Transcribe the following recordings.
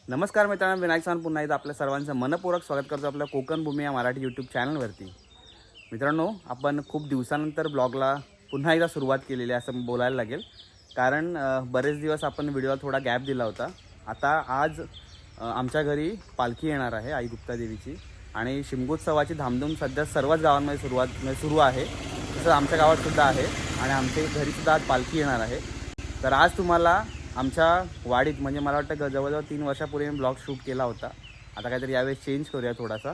नमस्कार मित्रांनो, विनायक सावंत पुन्हा एकदा आपल्या सर्वांचं मनपूर्वक स्वागत करतो आपल्या कोकण भूमी या मराठी यूट्यूब चॅनलवरती। मित्रांनो, आपण खूप दिवसानंतर ब्लॉगला पुन्हा एकदा सुरुवात केलेली आहे असं बोलायला लागेल, कारण बरेच दिवस आपण व्हिडिओला थोडा गॅप दिला होता। आता आज आमच्या घरी पालखी येणार आहे आई गुप्ता देवीची आणि शिमगोत्सवाची धामधूम सध्या सर्वच गावांमध्ये सुरू आहे। तसं आमच्या गावातसुद्धा आहे आणि आमच्या घरीसुद्धा आज पालखी येणार आहे। तर आज तुम्हाला आमच्या वाडीत म्हणजे मला वाटतं जवळजवळ 3 वर्षापूर्वी मी ब्लॉग शूट केला होता। आता काहीतरी यावेळेस चेंज करूया थोडासा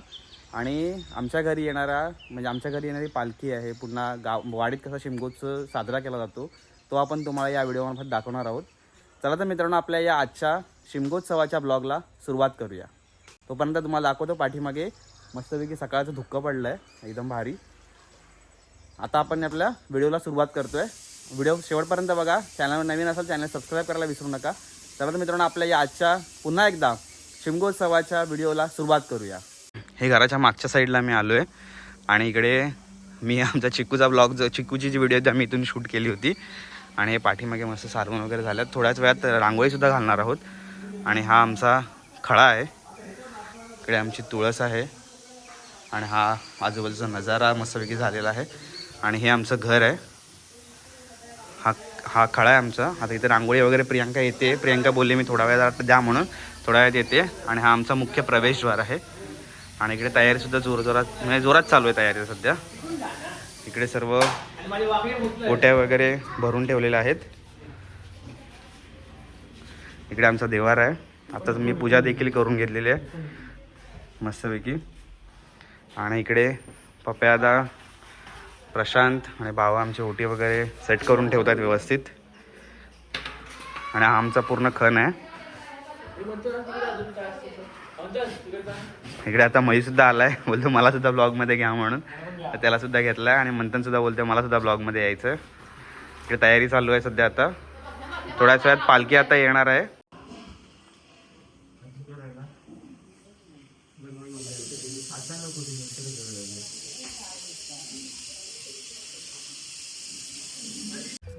आणि आमच्या घरी येणारी पालखी आहे। पुन्हा वाडीत कसा शिमगोत्सव साजरा केला जातो तो आपण तुम्हाला या व्हिडिओमध्ये दाखवणार आहोत। चला तर मित्रांनो, आपल्या या आजच्या शिमगोत्सवाच्या ब्लॉगला सुरुवात करूया। तोपर्यंत तुम्हाला दाखवतो पाठीमागे मस्तपैकी सकाळचं धुक्कं पडलं आहे एकदम भारी। आता आपण आपल्या व्हिडिओला सुरुवात करतोय। व्हिडिओ शेवटपर्यंत बघा। चॅनलवर नवीन असाल चॅनल सबस्क्राईब करायला विसरू नका। चला तर मित्रांनो, आपल्या या आजच्या पुन्हा एकदा शिमगोत्सवाच्या व्हिडिओला सुरुवात करूया। हे घराच्या मागच्या साईडला मी आलो आहे आणि इकडे मी आमचा चिक्कूचा ब्लॉग चिक्कूची जी व्हिडिओ आम्ही इथून शूट केली होती आणि हे पाठीमागे मस्त सारवण वगैरे झाल्यात। थोड्याच वेळात रांगोळीसुद्धा घालणार आहोत आणि हा आमचा खळा आहे। इकडे आमची तुळस आहे आणि हा आजूबाजूचा नजारा मस्तपैकी झालेला आहे आणि हे आमचं घर आहे। हा खळा आहे आमचा। आता इथे रांगोळी वगैरे प्रियांका येते। प्रियांका बोलली मी थोडा वेळ द्या म्हणून, थोड्या वेळात येते। आणि हा आमचा मुख्य प्रवेशद्वार आहे आणि इकडे तयारीसुद्धा जोरात चालू आहे तयारी सध्या। इकडे सर्व ओट्या वगैरे भरून ठेवलेल्या आहेत। इकडे आमचा देवार आहे। आता मी पूजा देखील करून घेतलेली आहे मस्तपैकी। आणि इकडे पप्यादा, प्रशांत आणि बाबा आमची ओटी वगैरे सेट करून ठेवतात व्यवस्थित। आणि हा आमचा पूर्ण खण आहे। इकडे आता महीसुद्धा आलाय, बोलतो मला सुद्धा ब्लॉगमध्ये घ्या म्हणून, तर त्याला सुद्धा घेतला आहे। आणि मंथनसुद्धा बोलतो मला सुद्धा ब्लॉगमध्ये यायचं। इकडे तयारी चालू आहे सध्या। आता थोड्याच वेळात पालखी आता येणार आहे।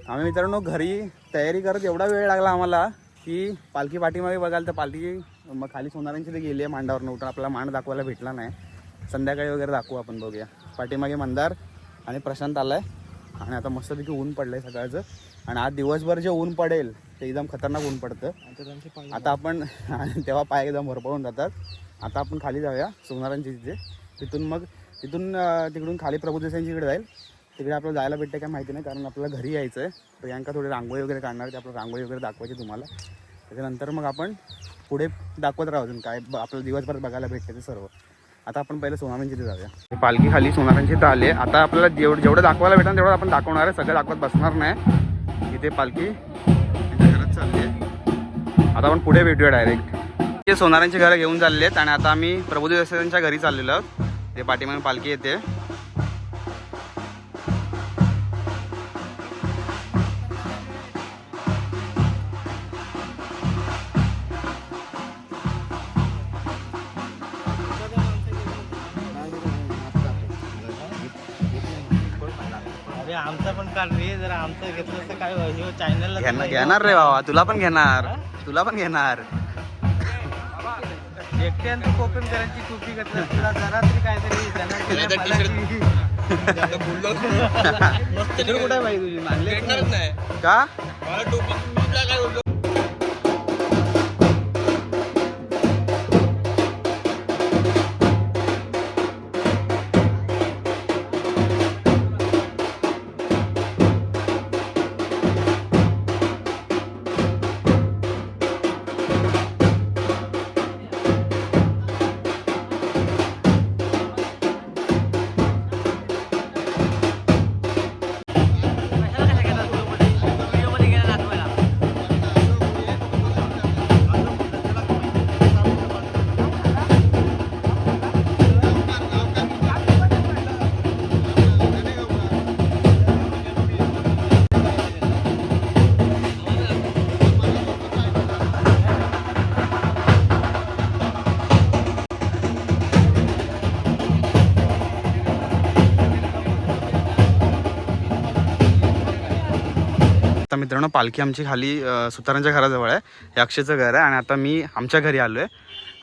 आम्ही मित्रांनो घरी तयारी करत एवढा वेळ लागला आम्हाला की पालखी पाठीमागे बघाल तर पालखी मग खाली सोनारांची ते गेली आहे मांडावरनं उठून। आपल्याला मांड दाखवायला भेटला नाही, संध्याकाळी वगैरे दाखवू आपण, बघूया। पाठीमागे मंदार आणि प्रशांत आला आहे आणि आता मस्तपैकी ऊन पडलं आहे सकाळचं। आणि आज दिवसभर जे ऊन पडेल ते एकदम खतरनाक ऊन पडतं। आता आपण तेव्हा पाय एकदम भरपळून जातात। आता आपण खाली जाऊया सोनारांची तिकडून खाली प्रभुदेसांची जाईल। तिकडे आपल्याला जायला भेटते काय माहिती नाही, कारण आपल्याला घरी यायचं आहे। प्रियांका थोडी रांगोळी वगैरे काढणार, ते आपल्याला रांगोळी वगैरे दाखवायची तुम्हाला। त्याच्यानंतर मग आपण पुढे दाखवत राहू अजून काय आपल्याला दिवसभरात बघायला भेटते ते सर्व। आता आपण पहिले सोनारांची इथे जाऊया। पालखी खाली सोनारांची इथं आली आहे। आता आपल्याला जेवढं दाखवायला भेटणार तेवढं आपण दाखवणार आहे, सगळं दाखवत बसणार नाही। इथे पालखी घरात चालली आहे। आता आपण पुढे भेटूया डायरेक्ट। ते सोनारांची घरं घेऊन चालले आहेत आणि आता आम्ही प्रभुदेसांच्या घरी चाललेलो आहोत। ते पाठीमागे पालखी येते। आमचा पण काढ रे, जरा आमचं घेतलं तर काय चॅनलला घेणार रे बाबा, तुला पण घेणार। एकट्यानं कोकण करायची टोपी घातलं, तुला जरा तरी काहीतरी कुठे आहे बाई तुझी? मानले का? आता मित्रांनो पालखी आमची खाली सुतारांच्या घराजवळ आहे. हे अक्षयचं घर आहे आणि आता मी आमच्या घरी आलो आहे.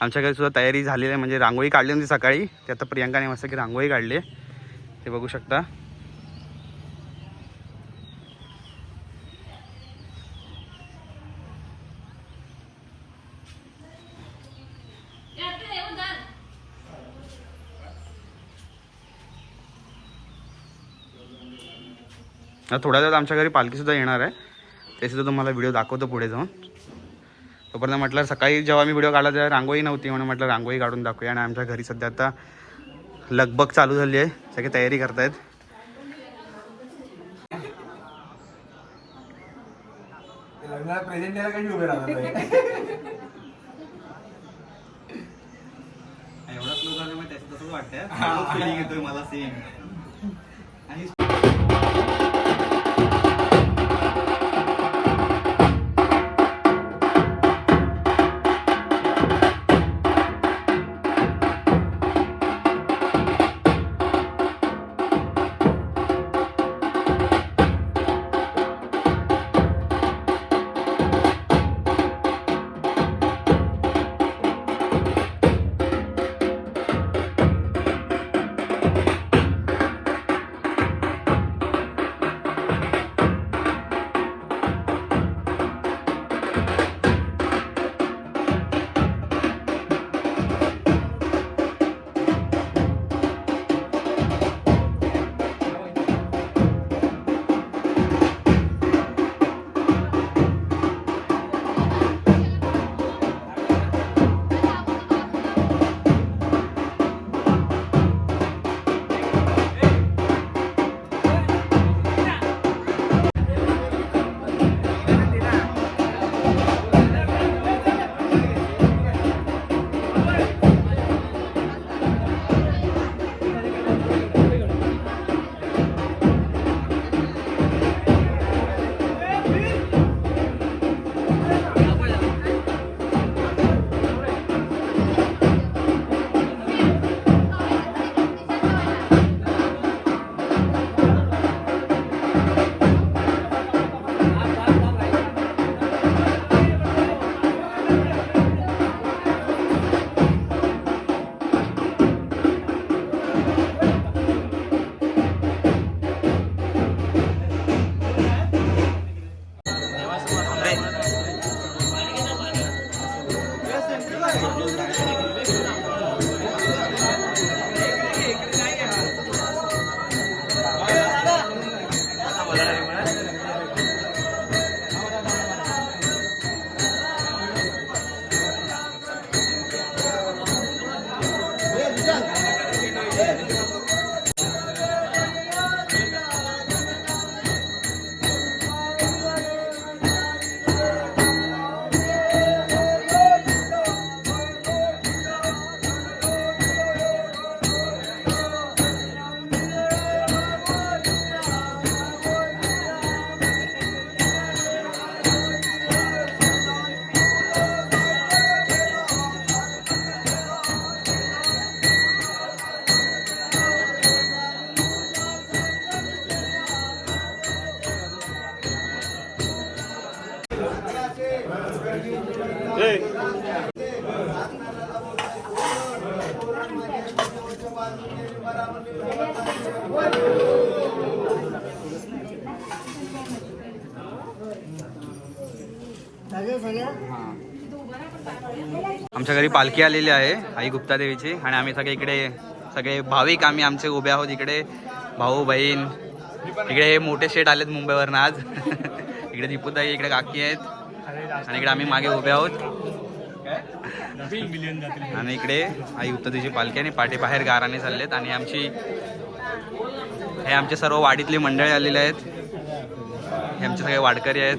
आमच्या घरी सुद्धा तयारी झालेली आहे, म्हणजे रांगोळी काढली होती सकाळी. ते आता प्रियंकाने मस्त की रांगोळी काढली आहे, ते बघू शकता. थोड्या वेळात आमच्या घरी पालखीसुद्धा येणार आहे, ते सुद्धा तुम्हाला व्हिडिओ दाखवतो पुढे जाऊन. तोपर्यंत म्हटलं सकाळी जेव्हा मी व्हिडिओ काढला तेव्हा रांगोळी नव्हती, म्हणून म्हटलं रांगोळी काढून दाखवूया. आणि आमच्या घरी सध्या आता लगबग चालू झाली आहे, सगळे तयारी करतायत. प्रेझेंट द्यायला कधी उभे राहतात एवढाच लोक आले, मग त्याचं तसंच वाटतंय, फिलिंग येतोय मला सेम. आणि आमच्या घरी पालखी आलेली आहे आई गुप्ता देवीची, आणि आम्ही सगळे भाविक आमचे उभे आहोत. इकडे भाऊ बहीण, इकडे हे मोठे शेठ आलेत मुंबईवरनं आज. इकडे दीपूताई, इकडे काकी आहेत, आणि इकडे आम्ही मागे उभे आहोत. आणि इकडे आई गुप्ता देवीची पालखी आणि पाठी बाहेर गाराने चाललेत. आणि हे आमचे सर्व वाडीतली मंडळी आलेले आहेत. हे आमचे सगळे वाडकरी आहेत.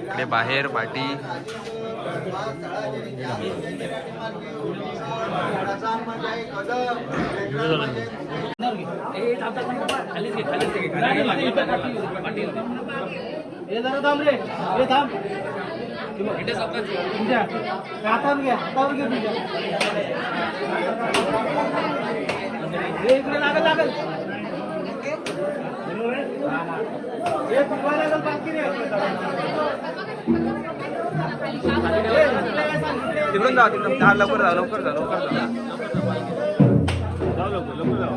इकडे बाहेर पाठी तिकडून जाऊ तिकडून लवकर जाऊ लवकर जाऊ लवकर जाऊ.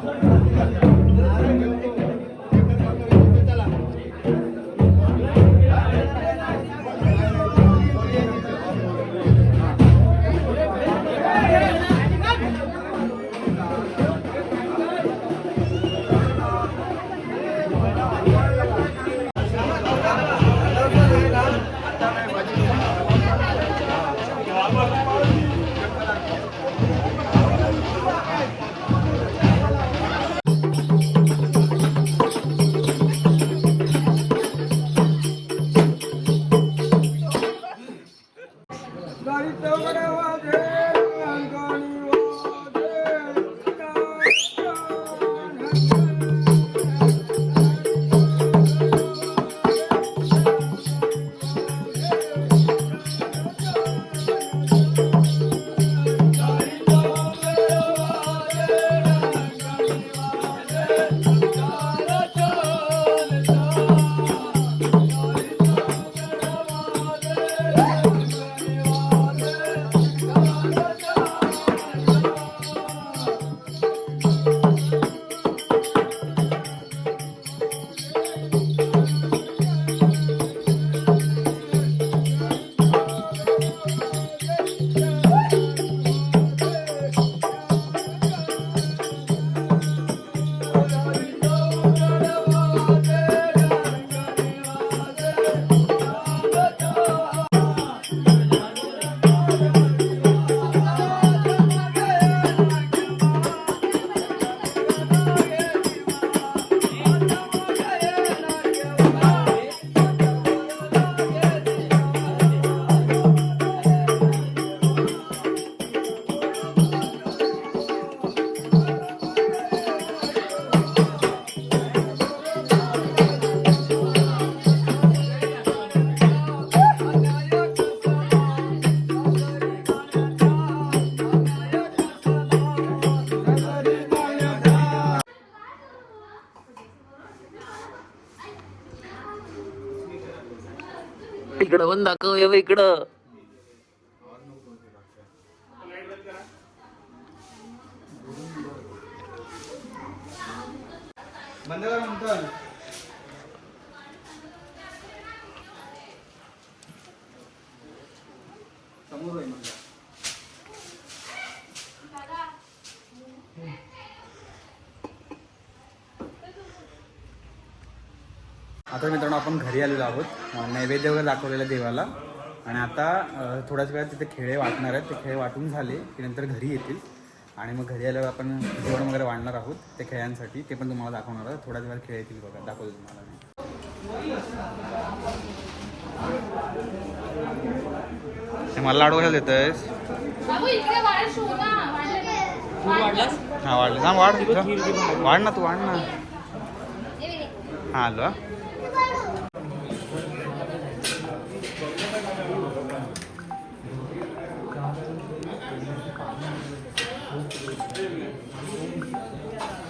इकडं पण दाखव इकडं. बंद कर म्हणतो. समोर आहे म्हणजे आता मित्रांनो आपण घरी आलेलो आहोत. नैवेद्य वगैरे दाखवलेला देवाला आणि आता थोड्याच वेळात तिथे खेळे वाटणार आहेत. ते खेळे वाटून झाले की नंतर घरी येतील आणि मग घरी आल्यावर आपण जेवण वगैरे वाढणार आहोत ते खेळ्यांसाठी. ते पण तुम्हाला दाखवणार आहोत. थोड्याच वेळात खेळ येतील बघा, दाखवतो तुम्हाला मी. मला लाडू कशाला देतोयस? हा वाढलं ना, वाढ ना, तू वाढ ना. हा आलो.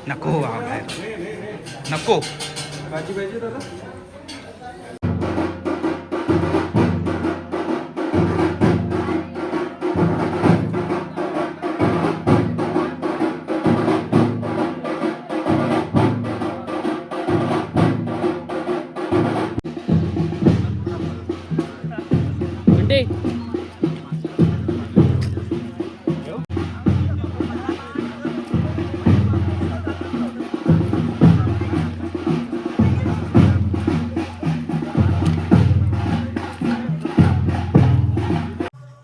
नको बाहेर नको. भाजी पाहिजे दादा.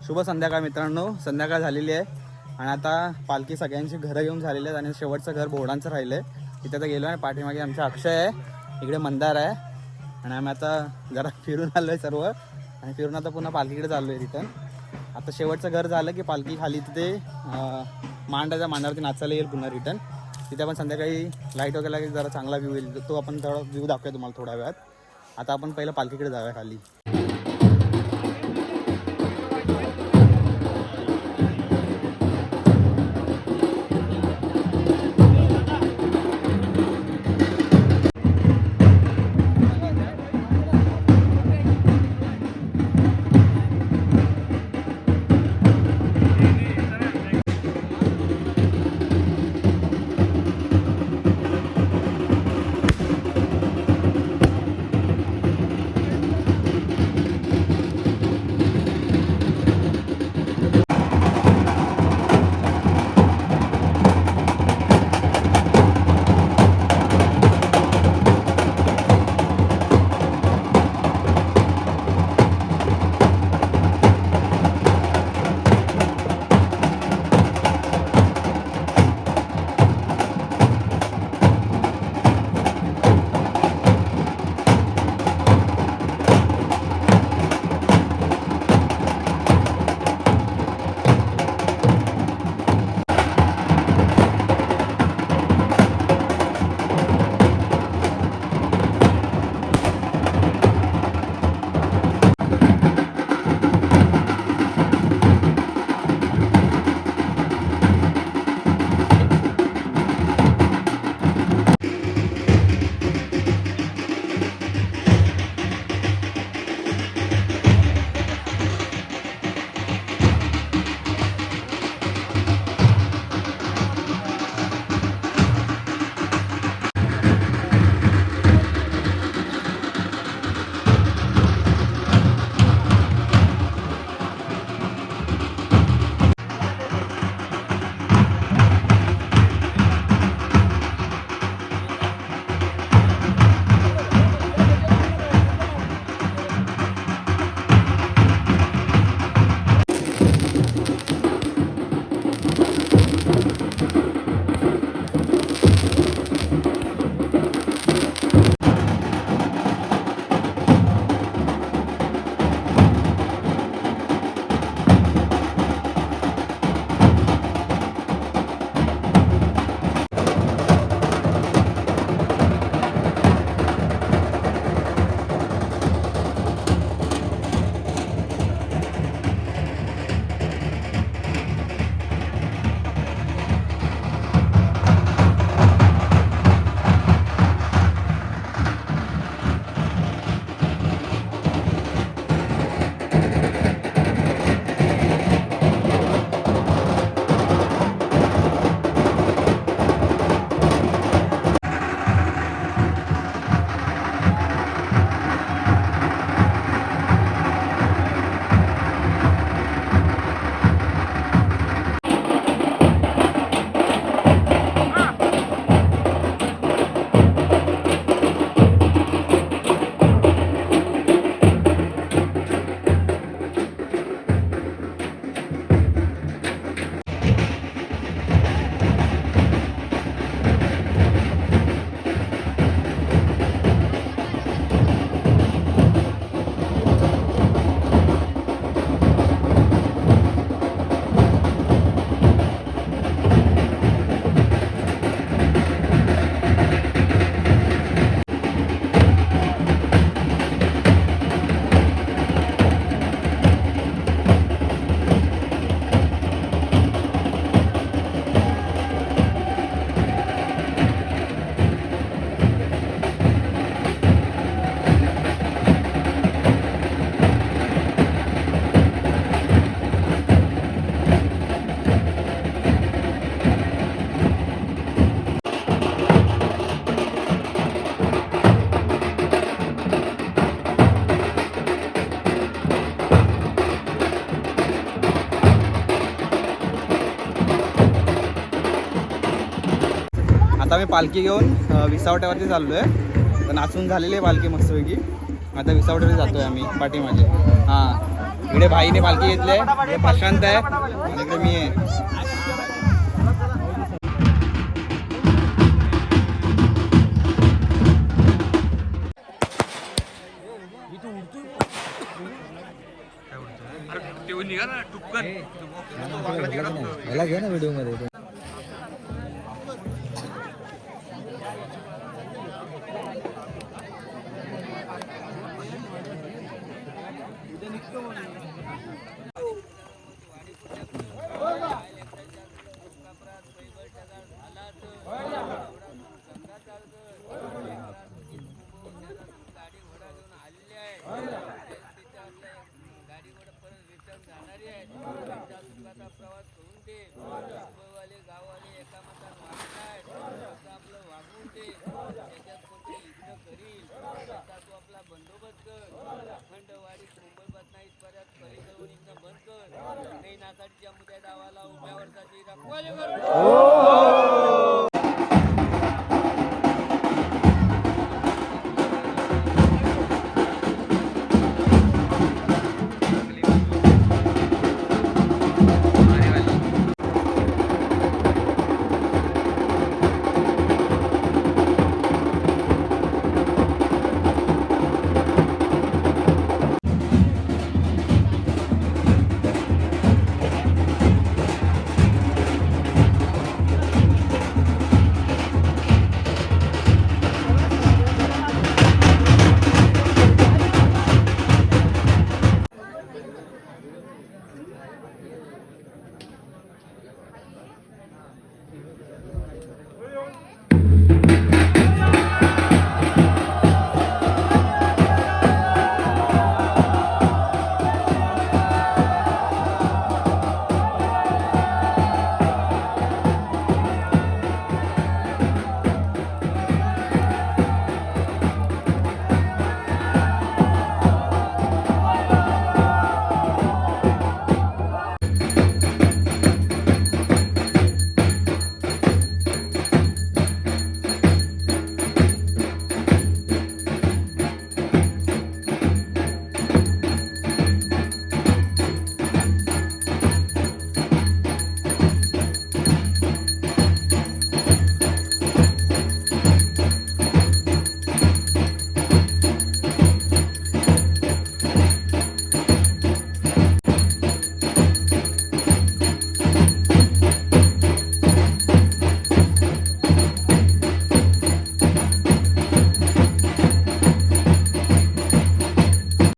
शुभ संध्याकाळ मित्रांनो. संध्याकाळ झालेली आहे आणि आता पालखी सगळ्यांची घरं घेऊन झालेली आहेत आणि शेवटचं घर बोर्डांचं राहिलं आहे. इथे आता गेलो आहे. पाठीमागे आमचा अक्षय आहे, इकडे मंदार आहे आणि आम्ही आता जरा फिरून आलो आहे सर्व आणि फिरून आता पुन्हा पालखीकडे चाललो आहे रिटर्न. आता शेवटचं घर झालं की पालखी खाली तिथे मांडावरती नाचायला येईल पुन्हा रिटर्न. तिथे आपण संध्याकाळी लाईट वगैरे लागेल, जरा चांगला व्ह्यू येईल. तो आपण थोडा व्ह्यू दाखवूया तुम्हाला थोड्या वेळात. आता आपण पहिलं पालखीकडे जाऊया खाली. आता मी पालखी घेऊन विसावट्यावरती चाललो आहे. तर नाचून झालेली आहे पालखी मस्तपैकी. आता विसावट्यावरती जातो आहे आम्ही पाठीमागे. हां, इकडे भाईने पालखी घेतली आहे, इकडे प्रशांत आहे आणि इकडे मी आहे. याला घे ना व्हिडिओ मध्ये. हो